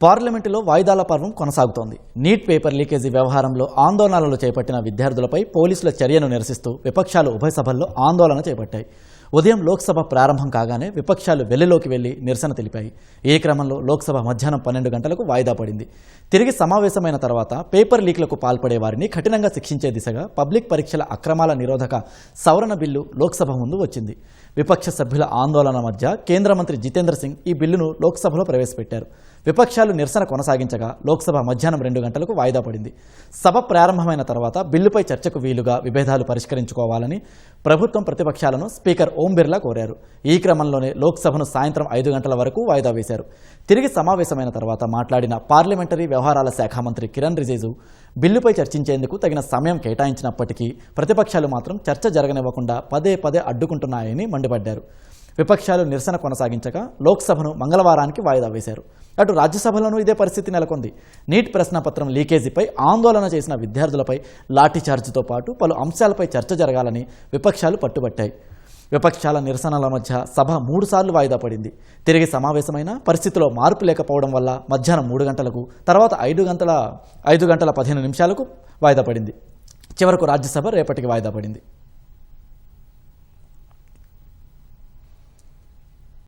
పార్లమెంటులో వాయిదాల పర్వం కొనసాగుతోంది. నీట్ పేపర్ లీకేజీ వ్యవహారంలో ఆందోళనలు చేపట్టిన విద్యార్థులపై పోలీసుల చర్యను నిరసిస్తూ విపక్షాలు ఉభయ సభల్లో ఆందోళన చేపట్టాయి. ఉదయం లోక్సభ ప్రారంభం కాగానే విపక్షాలు వెల్లిలోకి వెళ్లి నిరసన తెలిపాయి. ఈ క్రమంలో లోక్సభ మధ్యాహ్నం 12 గంటలకు వాయిదా పడింది. తిరిగి సమావేశమైన తర్వాత పేపర్ లీక్లకు పాల్పడే వారిని కఠినంగా శిక్షించే దిశగా పబ్లిక్ పరీక్షల అక్రమాల నిరోధక సవరణ బిల్లు లోక్సభ ముందు వచ్చింది. విపక్ష సభ్యుల ఆందోళన మధ్య కేంద్ర మంత్రి జితేంద్ర సింగ్ ఈ బిల్లును లోక్సభలో ప్రవేశపెట్టారు. విపక్షాలు నిరసన కొనసాగించగా లోక్సభ మధ్యాహ్నం 2 గంటలకు వాయిదా పడింది. సభ ప్రారంభమైన తర్వాత బిల్లుపై చర్చకు వీలుగా విభేదాలు పరిష్కరించుకోవాలని ప్రభుత్వం ప్రతిపక్షాలను స్పీకర్ ఓం బిర్లా కోరారు. ఈ క్రమంలోనే లోక్సభను సాయంత్రం 5 గంటల వరకు వాయిదా వేశారు. తిరిగి సమావేశమైన తర్వాత మాట్లాడిన పార్లమెంటరీ వ్యవహారాల శాఖ మంత్రి కిరణ్ రిజిజు బిల్లుపై చర్చించేందుకు తగిన సమయం కేటాయించినప్పటికీ ప్రతిపక్షాలు మాత్రం చర్చ జరగనివ్వకుండా పదే పదే అడ్డుకుంటున్నాయని మండిపడ్డారు. విపక్షాలు నిరసన కొనసాగించగా లోక్సభను మంగళవారానికి వాయిదా వేశారు. అటు రాజ్యసభలోనూ ఇదే పరిస్థితి నెలకొంది. నీట్ ప్రశ్నపత్రం లీకేజీపై ఆందోళన చేసిన విద్యార్థులపై లాఠీచార్జితో పాటు పలు అంశాలపై చర్చ జరగాలని విపక్షాలు పట్టుబట్టాయి. విపక్షాల నిరసనల మధ్య సభ 3 సార్లు వాయిదా పడింది. తిరిగి సమావేశమైన పరిస్థితిలో మార్పు లేకపోవడం వల్ల మధ్యాహ్నం 3 గంటలకు, తర్వాత 5 గంటల 15 నిమిషాలకు వాయిదా పడింది. చివరకు రాజ్యసభ రేపటికి వాయిదా పడింది.